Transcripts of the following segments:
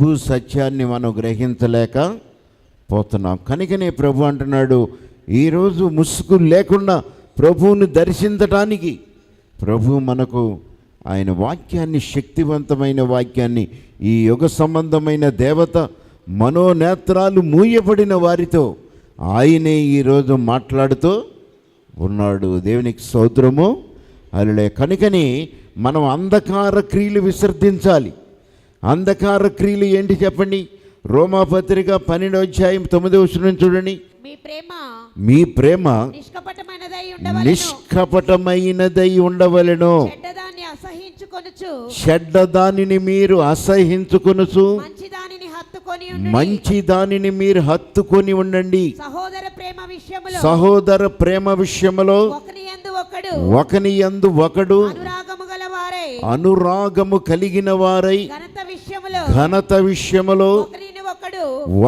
ప్రభు సత్యాన్ని మనం గ్రహించలేకపోతున్నాం. కనుకనే ప్రభు అంటున్నాడు, ఈరోజు ముసుగు లేకుండా ప్రభువుని దర్శించటానికి ప్రభు మనకు ఆయన వాక్యాన్ని, శక్తివంతమైన వాక్యాన్ని, ఈ యుగ సంబంధమైన దేవత మనోనేత్రాలు మూయబడిన వారితో ఆయనే ఈరోజు మాట్లాడుతూ ఉన్నాడు. దేవునికి స్తోత్రము. అలలే. కనుకని మనం అంధకార క్రియలు విసర్జించాలి. అంధకార క్రియలు ఏంటి చెప్పండి? రోమాపత్రిక 12:9 చూడండి. మీ ప్రేమ నిష్కపటమైనదై ఉండవలెను. చెడ్డ దానిని మీరు అసహించుకొనుచు మంచి దానిని మీరు హత్తుకొని ఉండండి. సహోదర ప్రేమ విషయములో ఒకని యందు ఒకడు అనురాగము కలిగిన వారై ఘనత విషయములో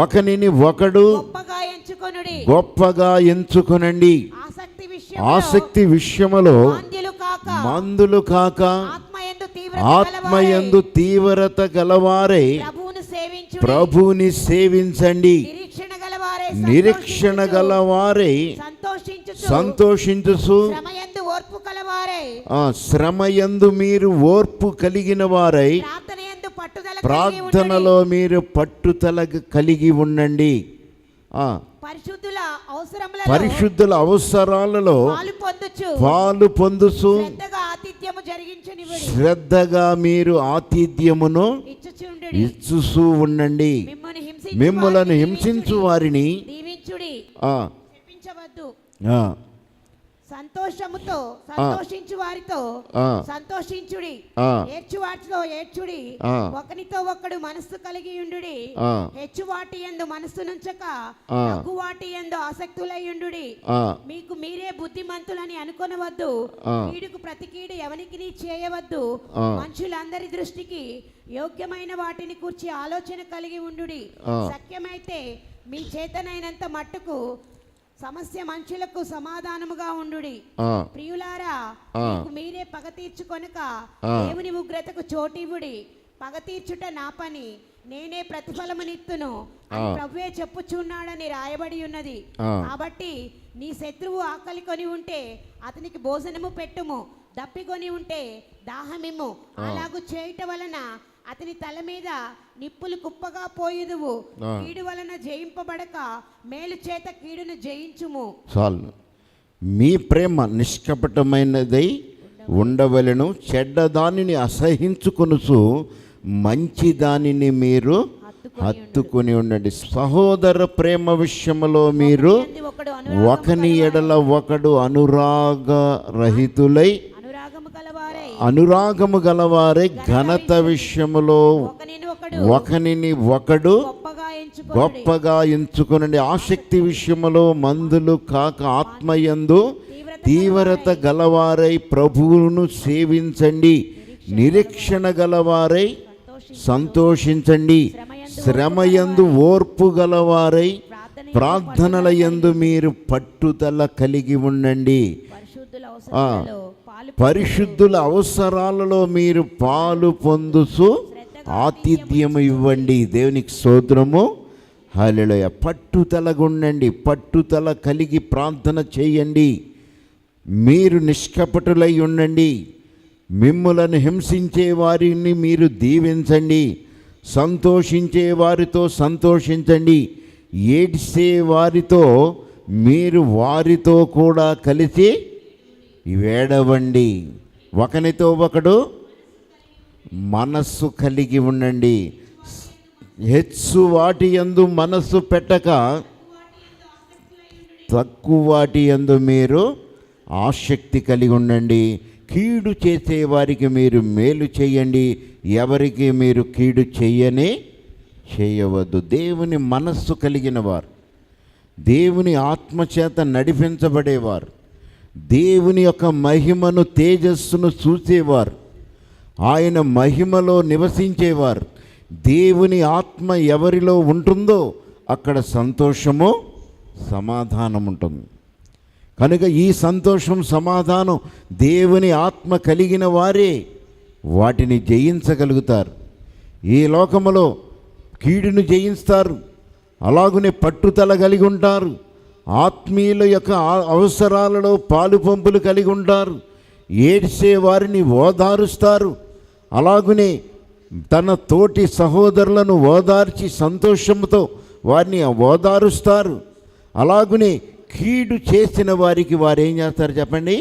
ఒకనిని ఒకడు గొప్పగా ఎంచుకొనండి. ఆసక్తి విషయములో మందులు కాక ఆత్మయందు తీవ్రత గలవారై ప్రభువుని సేవించండి. నిరీక్షణ గలవారై సంతోషించు. శ్రమయందు మీరు ఓర్పు కలిగిన వారై ప్రార్థనలో మీరు పట్టుదల కలిగి ఉండండి. పరిశుద్ధుల అవసరాలలో పాలు పొందుచు శ్రద్ధగా మీరు ఆతిథ్యమును ఇచ్చుచూ ఉండండి. మిమ్ములను హింసించు వారిని సంతోషముతో సంతోషించు వారితో సంతోషించుడి. ఏడ్చు వాటితో ఏడ్చుడి. ఒకనితో ఒకడు మనస్సు కలిగి ఉండుడి. హెచ్చు వాటి యందు మనస్సు నుంచక తగ్గు వాటి యందు ఆసక్తులై ఉండుడి. మీకు మీరే బుద్ధిమంతులని అనుకొనవద్దు. కీడుకు ప్రతి కీడు ఎవనికి చేయవద్దు. మనుషులందరి దృష్టికి యోగ్యమైన వాటిని కూర్చి ఆలోచన కలిగి ఉండుడి. సత్యమైతే మీ చేతనైనంత మట్టుకు సమస్య మనుషులకు సమాధానముగా ఉండుడి. ప్రియులారా, మీరే పగ తీర్చుకొనక దేవుని ఉగ్రతకు చోటివ్వుడి. పగ తీర్చుట నా పని, నేనే ప్రతిఫలమునిత్తును అని ప్రభువే చెప్పుచున్నాడని రాయబడి ఉన్నది. కాబట్టి నీ శత్రువు ఆకలి కొని ఉంటే అతనికి భోజనము పెట్టుము, దప్పికొని ఉంటే దాహమిమ్ము. అలాగూ చేయుట వలన అతని తల మీద నిప్పులు కుప్పగా పోయుదువు. కీడు వలన జయింపబడక మేలు చేత కీడును జయించుము. చాలు. మీ ప్రేమ నిష్కపటమైనదై ఉండవలెను. చెడ్డ దానిని అసహించుకొనుచు మంచి దానిని మీరు హత్తుకొని ఉండండి. సహోదర ప్రేమ విషయములో మీరు ఒకని ఎడల ఒకడు అనురాగము గలవారే ఘనత విషయములో ఒకనిని ఒకడు గొప్పగా ఎంచుకొనండి. ఆసక్తి విషయములో మందులు కాక ఆత్మయందు తీవ్రత గలవారై ప్రభువును సేవించండి. నిరీక్షణ గలవారై సంతోషించండి. శ్రమయందు ఓర్పు గలవారై ప్రార్థనల యందు మీరు పట్టుదల కలిగి ఉండండి. పరిశుద్ధుల అవసరాలలో మీరు పాలు పొందుచు ఆతిథ్యము ఇవ్వండి. దేవునికి స్తోత్రము. హల్లెలూయా. పట్టుదలగా ఉండండి. పట్టుదల కలిగి ప్రార్థన చేయండి. మీరు నిష్కపటులై ఉండండి. మిమ్ములను హింసించే వారిని మీరు దీవించండి. సంతోషించే వారితో సంతోషించండి. ఏడ్చే వారితో మీరు వారితో కూడా కలిసి వేడవండి. ఒకనితో ఒకడు మనస్సు కలిగి ఉండండి. హెచ్చు వాటి యందు మనస్సు పెట్టక తక్కువ వాటి యందు మీరు ఆసక్తి కలిగి ఉండండి. కీడు చేసే వారికి మీరు మేలు చేయండి. ఎవరికి మీరు కీడు చేయవద్దు. దేవుని మనస్సు కలిగిన వారు, దేవుని ఆత్మచేత నడిపించబడేవారు, దేవుని యొక్క మహిమను తేజస్సును చూసేవారు, ఆయన మహిమలో నివసించేవారు. దేవుని ఆత్మ ఎవరిలో ఉంటుందో అక్కడ సంతోషము సమాధానం ఉంటుంది. కనుక ఈ సంతోషం సమాధానం దేవుని ఆత్మ కలిగిన వారే వాటిని జయించగలుగుతారు. ఈ లోకములో కీడును జయిస్తారు. అలాగునే పట్టుదల కలిగి ఉంటారు. ఆత్మీయుల యొక్క అవసరాలలో పాలు పంపులు కలిగి ఉంటారు. ఏడ్చే వారిని ఓదారుస్తారు. అలాగునే తన తోటి సహోదరులను ఓదార్చి సంతోషంతో వారిని ఓదారుస్తారు. అలాగునే కీడు చేసిన వారికి వారు ఏం చేస్తారు చెప్పండి?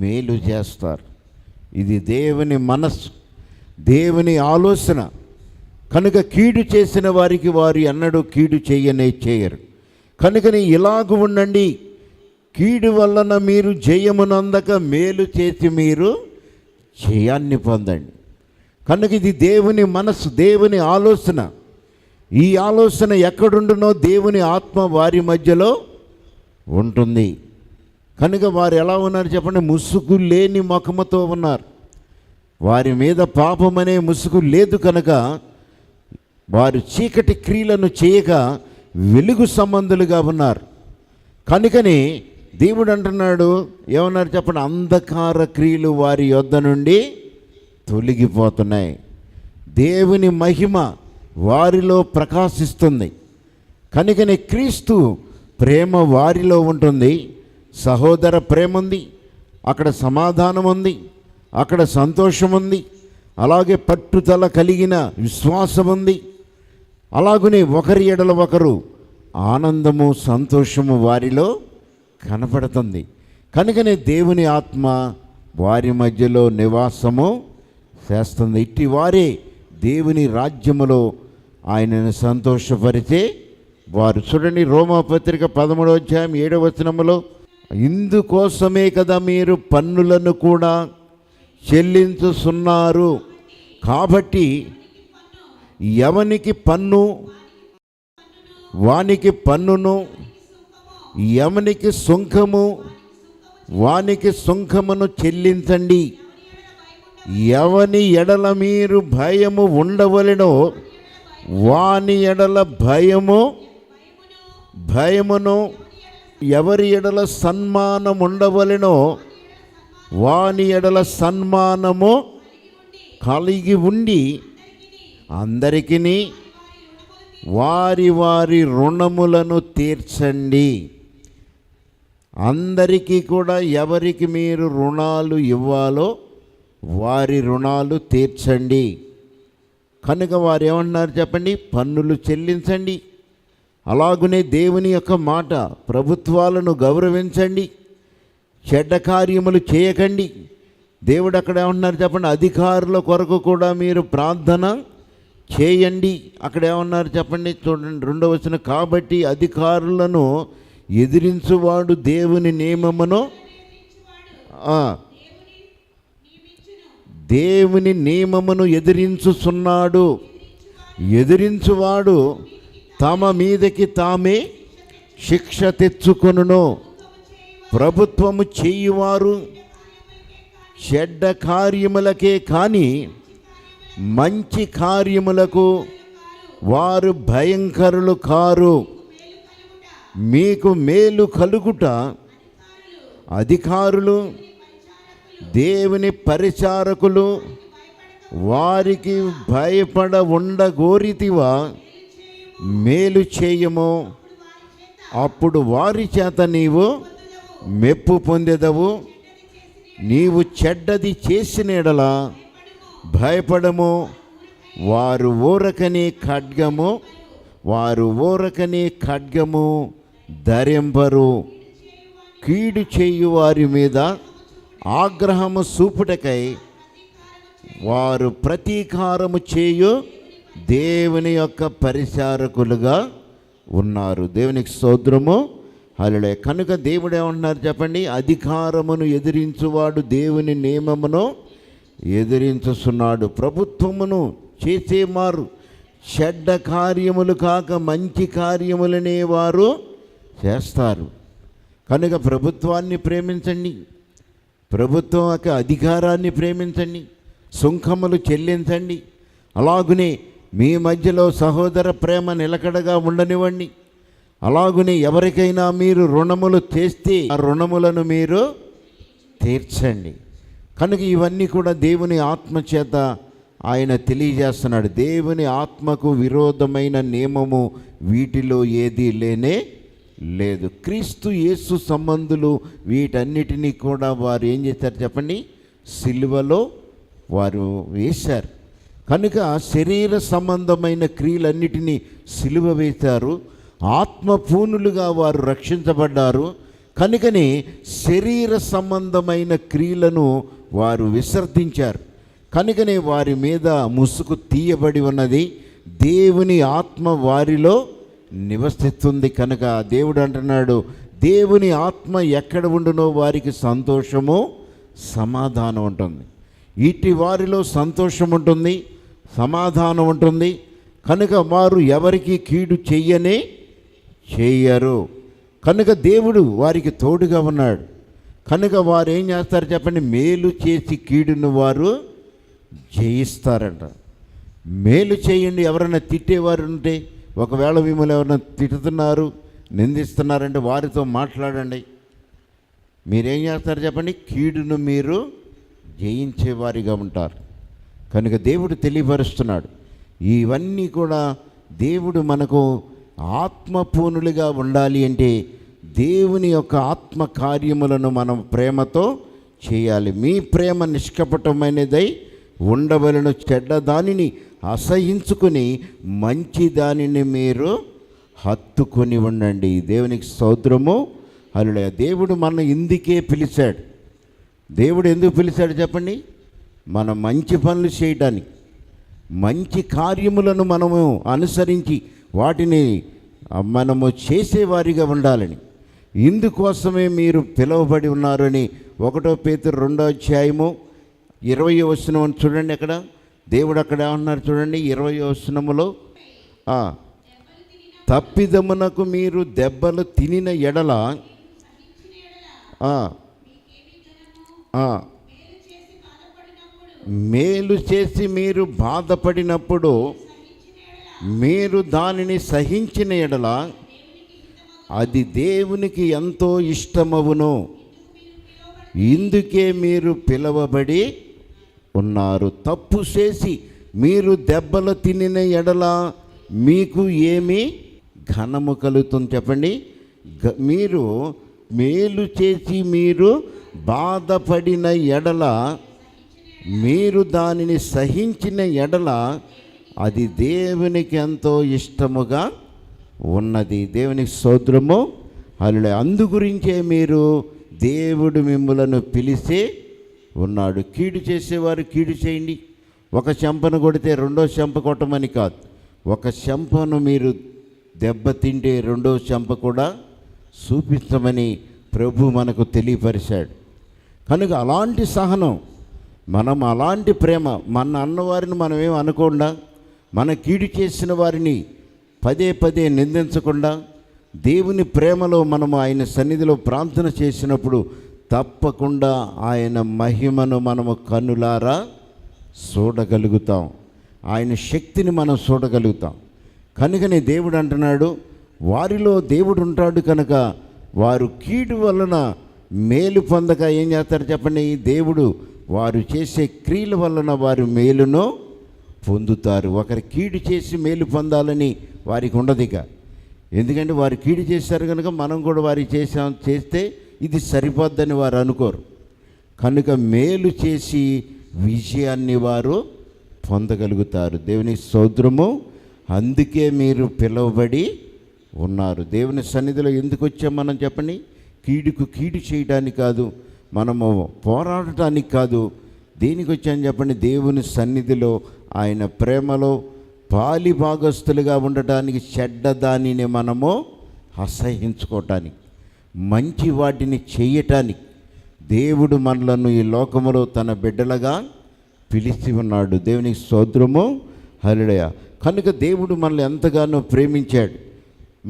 మేలు చేస్తారు. ఇది దేవుని మనస్సు, దేవుని ఆలోచన. కనుక కీడు చేసిన వారికి వారు ఎన్నడూ కీడు చేయరు. కనుకని ఇలాగూ ఉండండి. కీడు వలన మీరు జయమునందక మేలు చేసి మీరు జయాన్ని పొందండి. కనుక ఇది దేవుని మనస్సు, దేవుని ఆలోచన. ఈ ఆలోచన ఎక్కడుండునో దేవుని ఆత్మ వారి మధ్యలో ఉంటుంది. కనుక వారు ఎలా ఉన్నారు చెప్పండి? ముసుగు లేని ముఖముతో ఉన్నారు. వారి మీద పాపం అనే ముసుగు లేదు. కనుక వారు చీకటి క్రియలను చేయక వెలుగు సంబంధులుగా ఉన్నారు. కనుకని దేవుడు అంటున్నాడు, ఏమన్నారు చెప్పండి? అంధకార క్రియలు వారి యొద్ద నుండి తొలగిపోతున్నాయి. దేవుని మహిమ వారిలో ప్రకాశిస్తుంది. కనుకని క్రీస్తు ప్రేమ వారిలో ఉంటుంది. సహోదర ప్రేమ ఉంది, అక్కడ సమాధానం ఉంది, అక్కడ సంతోషం ఉంది. అలాగే పట్టుదల కలిగిన విశ్వాసం ఉంది. అలాగనే ఒకరి ఎడల ఒకరు ఆనందము సంతోషము వారిలో కనపడుతుంది. కనుకనే దేవుని ఆత్మ వారి మధ్యలో నివాసము చేస్తుంది. ఇట్టి వారే దేవుని రాజ్యములో ఆయనను సంతోషపరిచే వారు. చూడండి, రోమాపత్రిక 13వ అధ్యాయం 7వ వచనములో, ఇందుకోసమే కదా మీరు పన్నులను కూడా చెల్లించుచున్నారు. కాబట్టి ఎవనికి పన్ను వానికి పన్నును, ఎవనికి సుంకము వానికి సుంకమును చెల్లించండి. ఎవని ఎడల మీరు భయము ఉండవలెనో వాని ఎడల భయమును, ఎవరి ఎడల సన్మానం ఉండవలెనో వాని ఎడల సన్మానము కలిగి ఉండి అందరికీ వారి వారి రుణములను తీర్చండి. అందరికీ కూడా ఎవరికి మీరు రుణాలు ఇవ్వాలో వారి రుణాలు తీర్చండి. కనుక వారు ఏమన్నారు చెప్పండి? పన్నులు చెల్లించండి. అలాగునే దేవుని యొక్క మాట, ప్రభుత్వాలను గౌరవించండి, చెడ్డ కార్యములు చేయకండి. దేవుడు అక్కడ ఏమన్నారు చెప్పండి? అధికారుల కొరకు కూడా మీరు ప్రార్థన చేయండి. అక్కడ ఏమన్నారు చెప్పండి? చూడండి 2వ వచనం, కాబట్టి అధికారులను ఎదిరించువాడు దేవుని నియమమును ఎదిరించుచున్నాడు. ఎదిరించువాడు తమ మీదకి తామే శిక్ష తెచ్చుకొనును. ప్రభుత్వము చేయువారు చెడ్డ కార్యములకే కానీ మంచి కార్యములకు వారు భయంకరులు కారు. మీకు మేలు కలుగుట అధికారులు, దేవుని పరిచారకులు వారికి భయపడ ఉండగోరితివా? మేలు చేయము, అప్పుడు వారి చేత నీవు మెప్పు పొందెదవు. నీవు చెడ్డది చేసిన ఎడల భయపడము. వారు ఊరకని ఖడ్గము ధరింపరు. కీడు చేయు వారి మీద ఆగ్రహము చూపుటకై వారు ప్రతీకారము చేయు దేవుని యొక్క పరిచారకులుగా ఉన్నారు. దేవునికి స్తోత్రము, హల్లెలూయా. కనుక దేవుడు ఏమంటున్నారు చెప్పండి? అధికారమును ఎదిరించువాడు దేవుని నియమమును ఎదిరించుచున్నాడు. ప్రభుత్వమును చేసేమారు చెడ్డ కార్యములు కాక మంచి కార్యములనే వారు చేస్తారు. కనుక ప్రభుత్వాన్ని ప్రేమించండి, ప్రభుత్వం యొక్క అధికారాన్ని ప్రేమించండి, సుంకములు చెల్లించండి. అలాగునే మీ మధ్యలో సహోదర ప్రేమ నిలకడగా ఉండనివ్వండి. అలాగునే ఎవరికైనా మీరు రుణములు చేస్తే ఆ రుణములను మీరు తీర్చండి. కనుక ఇవన్నీ కూడా దేవుని ఆత్మచేత ఆయన తెలియజేస్తున్నాడు. దేవుని ఆత్మకు విరోధమైన నియమము వీటిలో ఏదీ లేనే లేదు. క్రీస్తు యేసు సంబంధులు వీటన్నిటినీ కూడా వారు ఏం చేశారు చెప్పండి, సిలువలో వారు వేశారు. కనుక శరీర సంబంధమైన క్రియలన్నిటినీ సిలువ వేశారు. ఆత్మపూర్ణులుగా వారు రక్షించబడ్డారు. కనుకనే శరీర సంబంధమైన క్రియలను వారు విసర్జించారు. కనుకనే వారి మీద ముసుగు తీయబడి ఉన్నది. దేవుని ఆత్మ వారిలో నివసిస్తుంది. కనుక దేవుడు అంటున్నాడు, దేవుని ఆత్మ ఎక్కడ ఉండునో వారికి సంతోషము సమాధానం ఉంటుంది. ఇట్టి వారిలో సంతోషం ఉంటుంది, సమాధానం ఉంటుంది. కనుక వారు ఎవరికి కీడు చెయ్యరు. కనుక దేవుడు వారికి తోడుగా ఉన్నాడు. కనుక వారు ఏం చేస్తారు చెప్పండి, మేలు చేసి కీడును వారు జయిస్తారంట. మేలు చేయండి. ఎవరైనా తిట్టేవారు ఉంటే, ఒకవేళ మిమ్మల్ని ఎవరైనా తిట్టుతున్నారు, నిందిస్తున్నారంటే వారితో మాట్లాడండి. మీరేం చేస్తారు చెప్పండి, కీడును మీరు జయించేవారిగా ఉంటారు. కనుక దేవుడు తెలియపరుస్తున్నాడు. ఇవన్నీ కూడా దేవుడు మనకు ఆత్మపూర్ణులుగా ఉండాలి అంటే దేవుని యొక్క ఆత్మ కార్యములను మనం ప్రేమతో చేయాలి. మీ ప్రేమ నిష్కపటమైనదై ఉండవలను, చెడ్డ దానిని అసహించుకుని మంచి దానిని మీరు హత్తుకొని ఉండండి. దేవునికి స్తోత్రము. హల్లెలూయా. దేవుడు మన ఇందుకే పిలిచాడు. దేవుడు ఎందుకు పిలిచాడు చెప్పండి, మనం మంచి పనులు చేయడానికి, మంచి కార్యములను మనము అనుసరించి వాటిని మనము చేసేవారిగా ఉండాలని, ఇందుకోసమే మీరు పిలువబడి ఉన్నారని 1 పేతురు 2:20 చూడండి. అక్కడ దేవుడు అక్కడ ఏమన్నారు చూడండి, 20 తప్పిదమునకు మీరు దెబ్బలు తినిన ఎడల మేలు చేసి మీరు బాధపడినప్పుడు మీరు దానిని సహించిన ఎడల అది దేవునికి ఎంతో ఇష్టమవును. ఇందుకే మీరు పిలువబడి ఉన్నారు. తప్పు చేసి మీరు దెబ్బలు తినిన ఎడల మీకు ఏమి ఘనము కలుగుతుంది చెప్పండి. మీరు మేలు చేసి మీరు బాధపడిన ఎడల, మీరు దానిని సహించిన ఎడల అది దేవునికి ఎంతో ఇష్టముగా ఉన్నది. దేవునికి స్తోత్రము. హల్లెలూయా. అందు గురించే మీరు దేవుడు మిమ్ములను పిలిచి ఉన్నాడు. కీడు చేసేవారు కీడు చేయండి. ఒక చెంపను కొడితే రెండో చెంప కొట్టమని కాదు. ఒక చెంపను మీరు దెబ్బతింటే రెండో చెంప కూడా చూపించమని ప్రభు మనకు తెలియపరిచాడు. కనుక అలాంటి సహనం, మనం అలాంటి ప్రేమ, మన అన్నవారిని మనం ఏం అనకుండా, మన కీడు చేసిన వారిని పదే పదే నిందించకుండా, దేవుని ప్రేమలో మనము ఆయన సన్నిధిలో ప్రార్థన చేసినప్పుడు తప్పకుండా ఆయన మహిమను మనము కన్నులారా చూడగలుగుతాం. ఆయన శక్తిని మనం చూడగలుగుతాం. కనుకనే దేవుడు అంటున్నాడు, వారిలో దేవుడు ఉంటాడు కనుక వారు కీడు వలన మేలు పొందక ఏం చేస్తారు చెప్పండి, దేవుడు వారు చేసే క్రియల వలన వారు మేలును పొందుతారు. ఒకరి కీడు చేసి మేలు పొందాలని వారికి ఉండదు ఇక. ఎందుకంటే వారు కీడు చేశారు కనుక మనం కూడా వారికి చేస్తే ఇది సరిపోద్దని వారు అనుకోరు. కనుక మేలు చేసి విజయాన్ని వారు పొందగలుగుతారు. దేవుని స్తోత్రము. అందుకే మీరు పిలువబడి ఉన్నారు. దేవుని సన్నిధిలో ఎందుకు వచ్చాం మనం చెప్పండి, కీడుకు కీడు చేయడానికి కాదు, మనము పోరాడటానికి కాదు. దేనికి వచ్చామని చెప్పండి, దేవుని సన్నిధిలో ఆయన ప్రేమలో పాలి భాగస్తులుగా ఉండటానికి, చెడ్డ దానిని మనము అసహించుకోవటానికి, మంచి వాటిని చేయటానికి దేవుడు మనలను ఈ లోకములో తన బిడ్డలుగా పిలిచి ఉన్నాడు. దేవునికి స్తోత్రము. హల్లెలూయా. కనుక దేవుడు మనల్ని ఎంతగానో ప్రేమించాడు.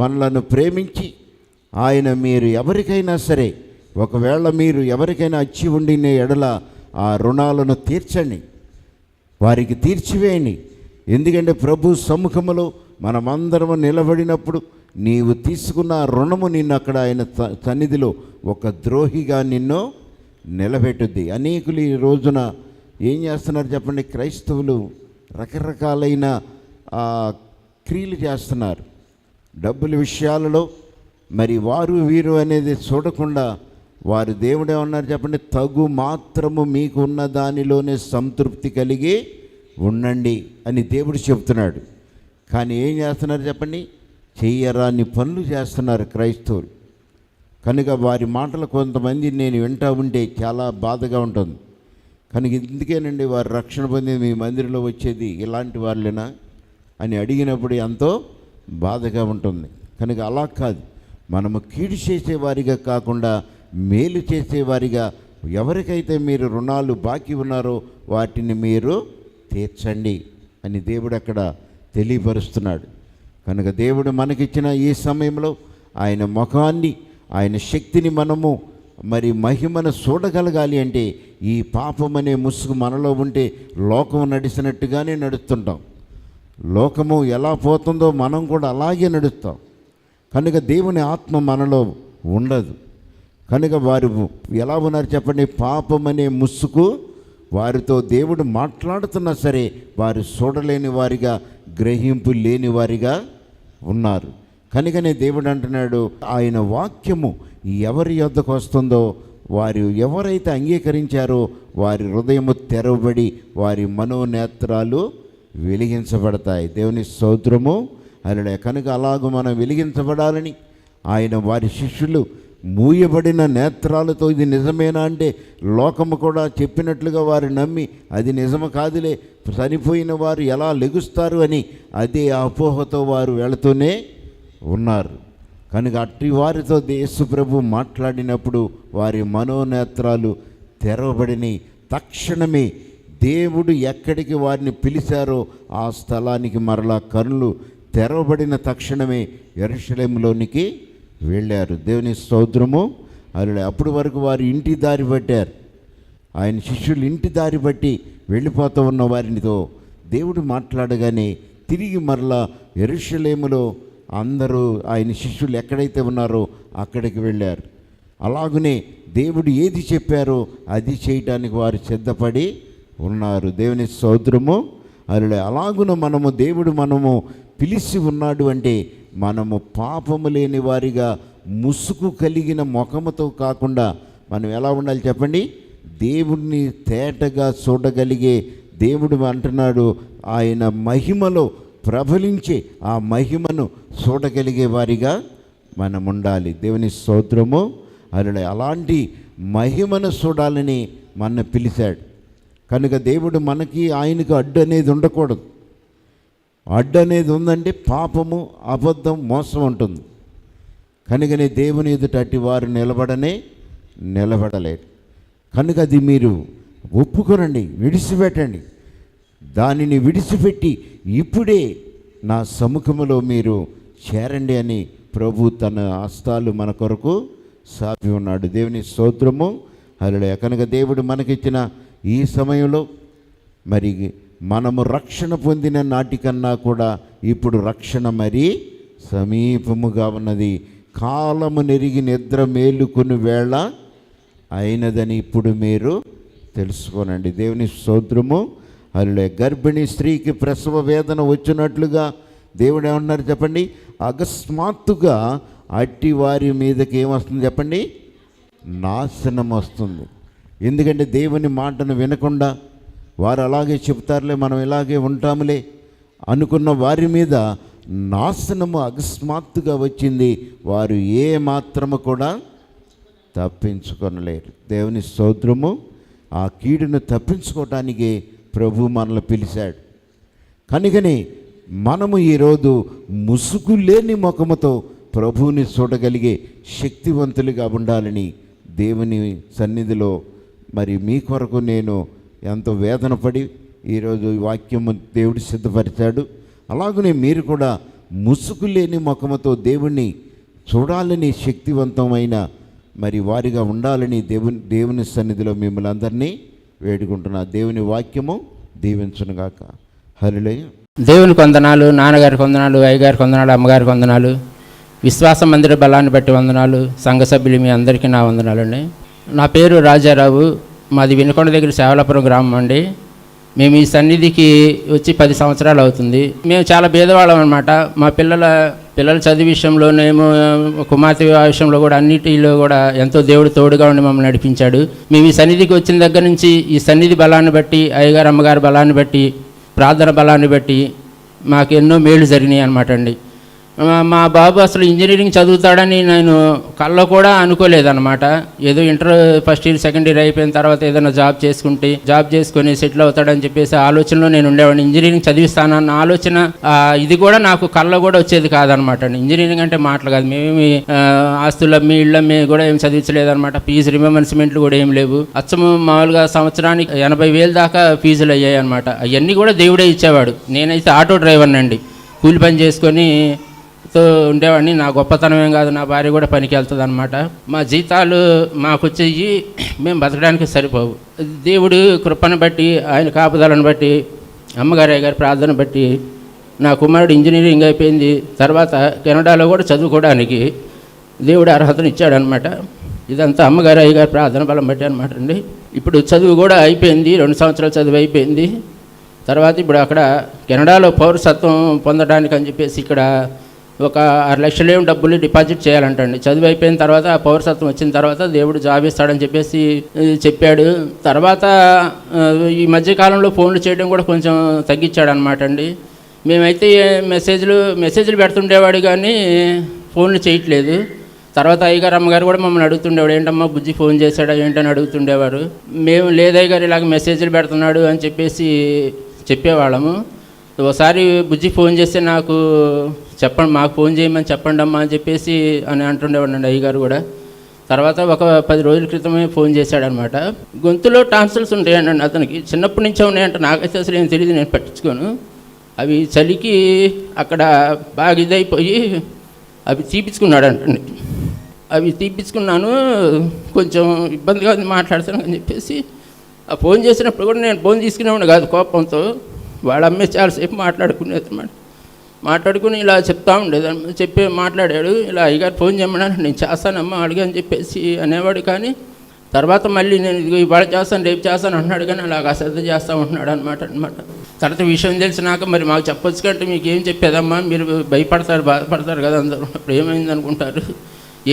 మనలను ప్రేమించి ఆయన, మీరు ఎవరికైనా సరే, ఒకవేళ మీరు ఎవరికైనా అచ్చి ఉండిన ఎడల ఆ రుణాలను తీర్చండి, వారికి తీర్చివేయండి. ఎందుకంటే ప్రభు సముఖములో మనమందరం నిలబడినప్పుడు నీవు తీసుకున్న రుణము నిన్ను అక్కడ ఆయన సన్నిధిలో ఒక ద్రోహిగా నిన్ను నిలబెట్టుద్ది. అనేకులు ఈ రోజున ఏం చేస్తున్నారు చెప్పండి, క్రైస్తవులు రకరకాలైన క్రియలు చేస్తున్నారు. డబ్బుల విషయాలలో మరి వారు వీరు అనేది చూడకుండా వారు దేవుడు ఏమన్నారు చెప్పండి, తగు మాత్రము మీకు ఉన్న దానిలోనే సంతృప్తి కలిగి ఉండండి అని దేవుడు చెప్తున్నాడు. కానీ ఏం చేస్తున్నారు చెప్పండి, చెయ్యరాని పనులు చేస్తున్నారు క్రైస్తవులు. కనుక వారి మాటలు కొంతమంది నేను వింటూ ఉంటే చాలా బాధగా ఉంటుంది. కనుక ఇందుకేనండి వారు రక్షణ పొంది మీ మందిరంలో వచ్చేది ఇలాంటి వాళ్ళేనా అని అడిగినప్పుడు ఎంతో బాధగా ఉంటుంది. కనుక అలా కాదు, మనము కీడు చేసేవారిగా కాకుండా మేలు చేసేవారిగా, ఎవరికైతే మీరు రుణాలు బాకీ ఉన్నారో వాటిని మీరు తీర్చండి అని దేవుడు అక్కడ తెలియపరుస్తున్నాడు. కనుక దేవుడు మనకిచ్చిన ఈ సమయంలో ఆయన ముఖాన్ని, ఆయన శక్తిని మనము మరి మహిమను చూడగలగాలి అంటే ఈ పాపం అనే ముసుగు మనలో ఉంటే లోకం నడిచినట్టుగానే నడుస్తుంటాం. లోకము ఎలా పోతుందో మనం కూడా అలాగే నడుస్తాం. కనుక దేవుని ఆత్మ మనలో ఉండదు. కనుక వారు ఎలా ఉన్నారు చెప్పండి, పాపం అనే ముసుగు వారితో దేవుడు మాట్లాడుతున్నా సరే వారు చూడలేని వారిగా, గ్రహింపు లేని వారిగా ఉన్నారు. కనుకనే దేవుడు అంటున్నాడు, ఆయన వాక్యము ఎవరి యొద్దకు వస్తుందో వారు ఎవరైతే అంగీకరించారో వారి హృదయము తెరవబడి వారి మనోనేత్రాలు వెలిగించబడతాయి. దేవుని స్తోత్రము. అలా కనుక అలాగూ మనం వెలిగించబడాలని ఆయన వారి శిష్యులు మూయబడిన నేత్రాలతో ఇది నిజమేనా అంటే లోకము కూడా చెప్పినట్లుగా వారు నమ్మి అది నిజము కాదులే, చనిపోయిన వారు ఎలా లెగుస్తారు అని అదే అపోహతో వారు వెళుతూనే ఉన్నారు. కనుక అట్టి వారితో యేసు ప్రభు మాట్లాడినప్పుడు వారి మనోనేత్రాలు తెరవబడిని. తక్షణమే దేవుడు ఎక్కడికి వారిని పిలిచారో ఆ స్థలానికి మరలా కన్నులు తెరవబడిన తక్షణమే యెరూషలేములోనికి వెళ్ళారు. దేవుని స్తోత్రము. అలా అప్పటి వరకు వారు ఇంటి దారి పట్టారు. ఆయన శిష్యులు ఇంటి దారి బట్టి వెళ్ళిపోతూ ఉన్న వారితో దేవుడు మాట్లాడగానే తిరిగి మరలా యెరూషలేములో అందరూ ఆయన శిష్యులు ఎక్కడైతే ఉన్నారో అక్కడికి వెళ్ళారు. అలాగనే దేవుడు ఏది చెప్పారో అది చేయటానికి వారు సిద్ధపడి ఉన్నారు. దేవుని స్తోత్రము. అలా అలాగున మనము పిలిచి ఉన్నాడు అంటే మనము పాపము లేని వారిగా ముసుగు కలిగిన ముఖముతో కాకుండా మనం ఎలా ఉండాలి చెప్పండి, దేవుడిని తేటగా చూడగలిగే, దేవుడు అంటున్నాడు ఆయన మహిమలో ప్రబలించే ఆ మహిమను చూడగలిగే వారిగా మనం ఉండాలి. దేవుని స్తోత్రము. అలాంటి మహిమను చూడాలని మన పిలిచాడు. కనుక దేవుడు మనకి ఆయనకు అడ్డు అనేది ఉండకూడదు. అడ్డు అనేది ఉందంటే పాపము, అబద్ధం, మోసం ఉంటుంది. కనుకనే దేవుని ఎదుట అట్టి వారు నిలబడలేరు. కనుక అది మీరు ఒప్పుకోనండి, విడిచిపెట్టండి. దానిని విడిచిపెట్టి ఇప్పుడే నా సముఖములో మీరు చేరండి అని ప్రభు తన హస్తాలు మన కొరకు సాపి ఉన్నాడు. దేవుని స్తోత్రము. హల్లెలూయా. కనుక దేవుడు మనకిచ్చిన ఈ సమయంలో మరి మనము రక్షణ పొందిన నాటికన్నా కూడా ఇప్పుడు రక్షణ మరి సమీపముగా ఉన్నది. కాలము నెరిగి నిద్ర మేలుకొని వేళ అయినదని ఇప్పుడు మీరు తెలుసుకోనండి. దేవుని స్తోత్రము. హల్లెలూయా. గర్భిణీ స్త్రీకి ప్రసవ వేదన వచ్చినట్లుగా దేవుడు ఏమన్నారు చెప్పండి, అకస్మాత్తుగా అట్టి వారి మీదకి ఏమొస్తుంది చెప్పండి, నాశనం వస్తుంది. ఎందుకంటే దేవుని మాటను వినకుండా వారు అలాగే చెప్తారులే, మనం ఇలాగే ఉంటాములే అనుకున్న వారి మీద నాశనము అకస్మాత్తుగా వచ్చింది. వారు ఏ మాత్రము కూడా తప్పించుకొనలేరు. దేవుని స్తోత్రము. ఆ కీడును తప్పించుకోవటానికి ప్రభు మనల్ని పిలిచాడు. కనుకనే మనము ఈరోజు ముసుగు లేని ముఖముతో ప్రభువుని చూడగలిగే శక్తివంతులుగా ఉండాలని దేవుని సన్నిధిలో మరి మీ కొరకు నేను ఎంతో వేదన పడి ఈరోజు ఈ వాక్యము దేవుడు సిద్ధపరిచాడు. అలాగనే మీరు కూడా ముసుగు లేని ముఖముతో దేవుణ్ణి చూడాలని, శక్తివంతమైన మరి వారిగా ఉండాలని దేవుని సన్నిధిలో మిమ్మల్ని అందరినీ వేడుకుంటున్నా. దేవుని వాక్యము దీవించునుగాక. హల్లెలూయా. దేవునికి వందనాలు, నాన్నగారికి వందనాలు, అయ్యగారికి వందనాలు, అమ్మగారికి వందనాలు, విశ్వాస మందిర బలాన్ని బట్టి వందనాలు, సంఘ సభ్యులు మీ అందరికీ నా వందనాలండి. నా పేరు రాజారావు. మాది వినుకొండ దగ్గర సేవలాపురం గ్రామం అండి. మేము ఈ సన్నిధికి వచ్చి 10 సంవత్సరాలు అవుతుంది. మేము చాలా భేదవాళ్ళం అనమాట. మా పిల్లల చదువు విషయంలోనేమో, కుమార్తె వివాహ విషయంలో కూడా, అన్నిటిలో కూడా ఎంతో దేవుడు తోడుగా ఉండి మమ్మల్ని నడిపించాడు. మేము ఈ సన్నిధికి వచ్చిన దగ్గర నుంచి ఈ సన్నిధి బలాన్ని బట్టి, అయ్యగారు అమ్మగారు బలాన్ని బట్టి, ప్రార్థన బలాన్ని బట్టి మాకు ఎన్నో మేలు జరిగినాయి అనమాట అండి. మా బాబు అసలు ఇంజనీరింగ్ చదువుతాడని నేను కల్లో కూడా అనుకోలేదన్నమాట. ఏదో inter first year second year అయిపోయిన తర్వాత ఏదైనా జాబ్ చేసుకొని సెటిల్ అవుతాడని చెప్పేసి ఆలోచనలో నేను ఉండేవాడిని. ఇంజనీరింగ్ చదివిస్తానన్న ఆలోచన ఇది కూడా నాకు కల్లో కూడా వచ్చేది కాదనమాట అండి. ఇంజనీరింగ్ అంటే మాటలు కాదు. మేమేమి ఆస్తులమ్మి ఇళ్ళమ్మి కూడా ఏం చదివించలేదన్నమాట. ఫీజు రిమెంబర్స్మెంట్లు కూడా ఏం లేవు. అచ్చము మామూలుగా సంవత్సరానికి 80,000 దాకా ఫీజులు అయ్యాయి అనమాట. అవన్నీ కూడా దేవుడే ఇచ్చేవాడు. నేనైతే ఆటో డ్రైవర్ని అండి. కూలి పని చేసుకొని ఉండేవాడిని. నా గొప్పతనం ఏం కాదు, నా భార్య కూడా పనికి వెళ్తుంది అనమాట. మా జీతాలు మాకు వచ్చేవి మేము బతకడానికి సరిపోవు. దేవుడు కృపను బట్టి, ఆయన కాపుదలను బట్టి, అమ్మగారి గారి ప్రార్థన బట్టి నా కుమారుడు ఇంజనీరింగ్ అయిపోయింది. తర్వాత కెనడాలో కూడా చదువుకోవడానికి దేవుడు అర్హతను ఇచ్చాడనమాట. ఇదంతా అమ్మగారు అయ్యగారి ప్రార్థన బలం బట్టి అనమాట అండి. ఇప్పుడు చదువు కూడా అయిపోయింది, 2 సంవత్సరాలు చదువు అయిపోయింది. తర్వాత ఇప్పుడు అక్కడ కెనడాలో పౌరసత్వం పొందడానికి అని చెప్పేసి ఇక్కడ ఒక 6 లక్షలు డబ్బులు డిపాజిట్ చేయాలంటండి. చదువు అయిపోయిన తర్వాత ఆ పౌరసత్వం వచ్చిన తర్వాత దేవుడు జాబ్ ఇస్తాడని చెప్పేసి చెప్పాడు. తర్వాత ఈ మధ్యకాలంలో ఫోన్లు చేయడం కూడా కొంచెం తగ్గించాడు అనమాట అండి. మేమైతే మెసేజ్లు పెడుతుండేవాడు కానీ ఫోన్లు చేయట్లేదు. తర్వాత అయ్యగారు అమ్మగారు కూడా మమ్మల్ని అడుగుతుండేవాడు, ఏంటమ్మా బుజ్జి ఫోన్ చేశాడా ఏంటని అడుగుతుండేవారు. మేము లేదయ్య గారు ఇలాగ మెసేజ్లు పెడుతున్నాడు అని చెప్పేసి చెప్పేవాళ్ళము. ఒకసారి బుజ్జి ఫోన్ చేస్తే నాకు చెప్పండి, మాకు ఫోన్ చేయమని చెప్పండి అమ్మా అని చెప్పేసి అని అంటుండేవాడండి అయ్యగారు కూడా. తర్వాత ఒక 10 రోజుల క్రితమే ఫోన్ చేశాడనమాట. గొంతులో టాన్సిల్స్ ఉంటాయండి అతనికి, చిన్నప్పటి నుంచే ఉన్నాయంట. నాకైతే అసలు ఏం తెలియదు, నేను పట్టించుకోను. అవి చలికి అక్కడ బాగా ఇదైపోయి అవి తీపించుకున్నాడంటండి. అవి తీపించుకున్నాను, కొంచెం ఇబ్బందిగా మాట్లాడతాను అని చెప్పేసి ఆ ఫోన్ చేసినప్పుడు కూడా నేను ఫోన్ తీసుకునేవాడు కాదు కోపంతో. వాళ్ళ అమ్మే చాలాసేపు మాట్లాడుకునేది అన్నమాట. మాట్లాడుకుని ఇలా చెప్తా ఉండేది, మాట్లాడాడు. ఇలా అయ్యగారు ఫోన్ చేయమన్నాను, నేను చేస్తానమ్మా అడిగా అని చెప్పేసి అనేవాడు. కానీ తర్వాత మళ్ళీ నేను ఇవాళ చేస్తాను రేపు చేస్తాను అన్నాడు, కానీ అలాగ అశ్రద్ధ చేస్తూ ఉంటున్నాడు అనమాట. తర్వాత విషయం తెలిసినాక మరి మాకు చెప్పొచ్చు కంటే మీకు ఏం చెప్పేదమ్మా, మీరు భయపడతారు బాధపడతారు కదా అందరూ, అప్పుడు ఏమైంది అనుకుంటారు.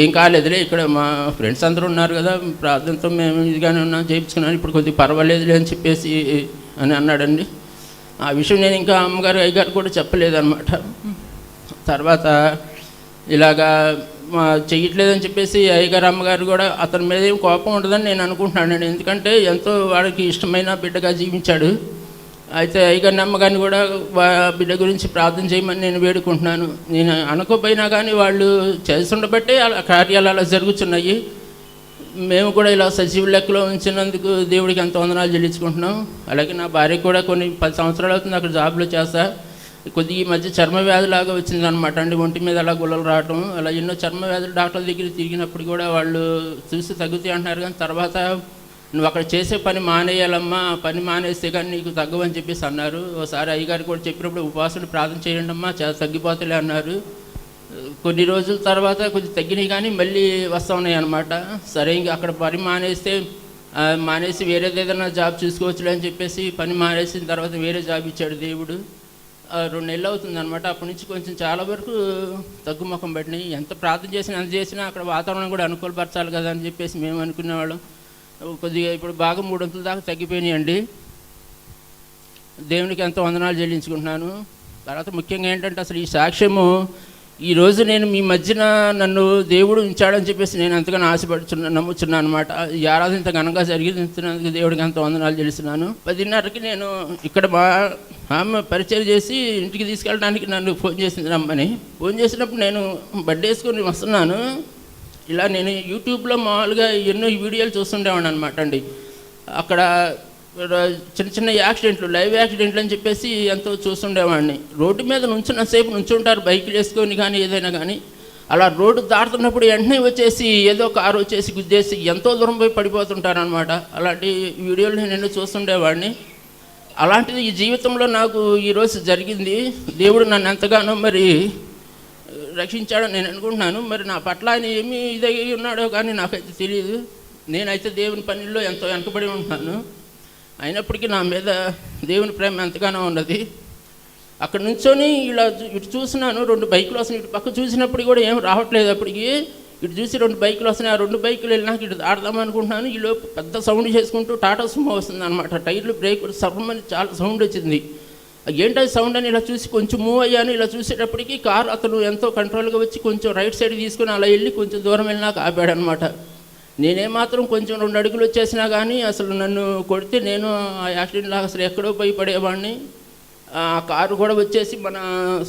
ఏం కాలేదులే, ఇక్కడ మా ఫ్రెండ్స్ అందరూ ఉన్నారు కదా, ప్రార్థనతో మేము ఇదిగానే ఉన్నాం, చేయించుకున్నాను, ఇప్పుడు కొద్దిగా పర్వాలేదులే అని చెప్పేసి అని అన్నాడండి. ఆ విషయం నేను ఇంకా అమ్మగారు అయ్యగారు కూడా చెప్పలేదన్నమాట. తర్వాత ఇలాగా చెయ్యట్లేదని చెప్పేసి అయ్యగారు అమ్మగారు కూడా అతని మీద ఏం కోపం ఉండదని నేను అనుకుంటున్నాను. ఎందుకంటే ఎంతో వాడికి ఇష్టమైన బిడ్డగా జీవించాడు. అయితే అయ్యగారిని అమ్మగారిని కూడా బిడ్డ గురించి ప్రార్థన చేయమని నేను వేడుకుంటున్నాను. నేను అనుకోపోయినా కానీ వాళ్ళు చేస్తుండబట్టే అలా కార్యాలు అలా జరుగుతున్నాయి. మేము కూడా ఇలా సజీవ లెక్కలో ఉంచినందుకు దేవుడికి ఎంతో వందనాలు చెల్లించుకుంటున్నాం. అలాగే నా భార్య కూడా కొన్ని 10 సంవత్సరాలు అవుతుంది అక్కడ జాబ్లో చేస్తా. కొద్దిగా ఈ మధ్య చర్మ వ్యాధిలాగా వచ్చిందనమాట అండి, ఒంటి మీద అలా గుల్లలు రావటం, అలా ఎన్నో చర్మ వ్యాధులు డాక్టర్ల దగ్గర తిరిగినప్పుడు కూడా వాళ్ళు చూసి తగ్గుతాయి అంటున్నారు. కానీ తర్వాత నువ్వు అక్కడ చేసే పని మానేయాలమ్మా, పని మానేస్తే కానీ నీకు తగ్గవని చెప్పేసి అన్నారు. ఒకసారి అయ్యగారు కూడా చెప్పినప్పుడు ఉపవాసులు ప్రార్థన చేయండి అమ్మా తగ్గిపోతలే అన్నారు. కొన్ని రోజుల తర్వాత కొంచెం తగ్గినాయి కానీ మళ్ళీ వస్తూ ఉన్నాయి అనమాట. సరే ఇంక అక్కడ పని మానేసి వేరేది ఏదైనా జాబ్ చూసుకోవచ్చులే అని చెప్పేసి పని మానేసిన తర్వాత వేరే జాబ్ ఇచ్చాడు దేవుడు. 2 నెలలు అవుతుంది అనమాట. అప్పటి నుంచి కొంచెం చాలా వరకు తగ్గుముఖం పడినాయి. ఎంత ప్రార్థన చేసినా ఎంత చేసినా అక్కడ వాతావరణం కూడా అనుకూలపరచాలి కదా అని చెప్పేసి మేము అనుకునేవాళ్ళం. కొద్దిగా ఇప్పుడు బాగా 3 వంతుల దాకా తగ్గిపోయినాయండి. దేవునికి ఎంతో వందనాలు చెల్లించుకుంటున్నాను. తర్వాత ముఖ్యంగా ఏంటంటే అసలు ఈ సాక్ష్యము ఈరోజు నేను మీ మధ్యన నన్ను దేవుడు ఉంచాడని చెప్పేసి నేను ఎంతగానో నమ్ముచున్నాను అనమాట. ఈ ఆరాధన ఇంత ఘనంగా జరిగినందుకు దేవుడికి ఎంతో వందనాలు చెల్లిస్తున్నాను. 10:30కి నేను ఇక్కడ మా ఆమె పరిచయం చేసి ఇంటికి తీసుకెళ్ళడానికి నన్ను ఫోన్ చేసింది రమ్మని. ఫోన్ చేసినప్పుడు నేను బర్త్డే వేసుకొని వస్తున్నాను. ఇలా నేను యూట్యూబ్లో మామూలుగా ఎన్నో వీడియోలు చూస్తుండేవాడిని అనమాట అండి. అక్కడ చిన్న యాక్సిడెంట్లు, లైవ్ యాక్సిడెంట్లు అని చెప్పేసి ఎంతో చూస్తుండేవాడిని. రోడ్డు మీద నుంచున్నసేపు నుంచుంటారు బైకులు వేసుకొని కానీ ఏదైనా కానీ. అలా రోడ్డు దాటుతున్నప్పుడు వెంటనే వచ్చేసి ఏదో కారు వచ్చేసి గుద్దేసి ఎంతో దూరం పోయి పడిపోతుంటారనమాట. అలాంటి వీడియోలు నేను ఎన్నో చూస్తుండేవాడిని. అలాంటిది ఈ జీవితంలో నాకు ఈరోజు జరిగింది. దేవుడు నన్ను ఎంతగానో మరి రక్షించాడని నేను అనుకుంటున్నాను. మరి నా పట్ల ఆయన ఏమి ఇదై ఉన్నాడో కానీ నాకైతే తెలియదు. నేనైతే దేవుని పనిలో ఎంతో వెనకబడి ఉంటున్నాను. అయినప్పటికీ నా మీద దేవుని ప్రేమ ఎంతగానో ఉన్నది. అక్కడ నుంచొని ఇలా ఇటు చూసినాను, 2 బైకులు వస్తున్నాయి. ఇటు పక్క చూసినప్పుడు కూడా ఏం రావట్లేదు. అప్పటికి ఇటు చూసి 2 బైకులు వస్తున్నాయి. ఆ 2 బైకులు వెళ్ళినాక ఇటు దాడదాం అనుకుంటున్నాను. ఈలోపు పెద్ద సౌండ్ చేసుకుంటూ టాటా సుమో వస్తుంది అనమాట. టైర్లు బ్రేక్ సర్వమని చాలా సౌండ్ వచ్చింది. ఏంటది సౌండ్ అని ఇలా చూసి కొంచెం మూవ్ అయ్యాను. ఇలా చూసేటప్పటికి కారు అతను ఎంతో కంట్రోల్గా వచ్చి కొంచెం రైట్ సైడ్ తీసుకుని అలా వెళ్ళి కొంచెం దూరం వెళ్ళినాక ఆపాడు అనమాట. నేనేమాత్రం కొంచెం 2 అడుగులు వచ్చేసినా కానీ అసలు నన్ను కొడితే నేను ఆ యాక్సిడెంట్ లాగా అసలు ఎక్కడో పోయి పడేవాడిని. ఆ కారు కూడా వచ్చేసి మన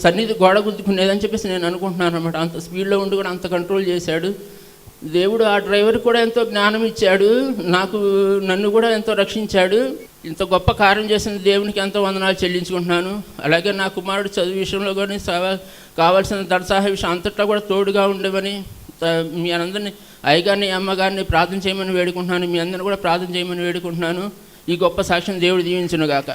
సన్నిధి గోడ గుద్దుకునేదని చెప్పేసి నేను అనుకుంటున్నాను అనమాట. అంత స్పీడ్లో ఉండి కూడా అంత కంట్రోల్ చేశాడు దేవుడు. ఆ డ్రైవర్ కూడా ఎంతో జ్ఞానం ఇచ్చాడు, నన్ను కూడా ఎంతో రక్షించాడు. ఇంత గొప్ప కార్యం చేసిన దేవునికి ఎంతో వందనాలు చెల్లించుకుంటున్నాను. అలాగే నా కుమారుడు చదువు విషయంలో కానీ కావాల్సిన దర్సాహ విషయం అంతటా కూడా తోడుగా ఉండేవని మీ అందరినీ అయ్యగారిని అమ్మగారిని ప్రార్థన చేయమని వేడుకుంటున్నాను. మీ అందరిని కూడా ప్రార్థన చేయమని వేడుకుంటున్నాను. ఈ గొప్ప సాక్ష్యం దేవుడు దీవించునుగాక.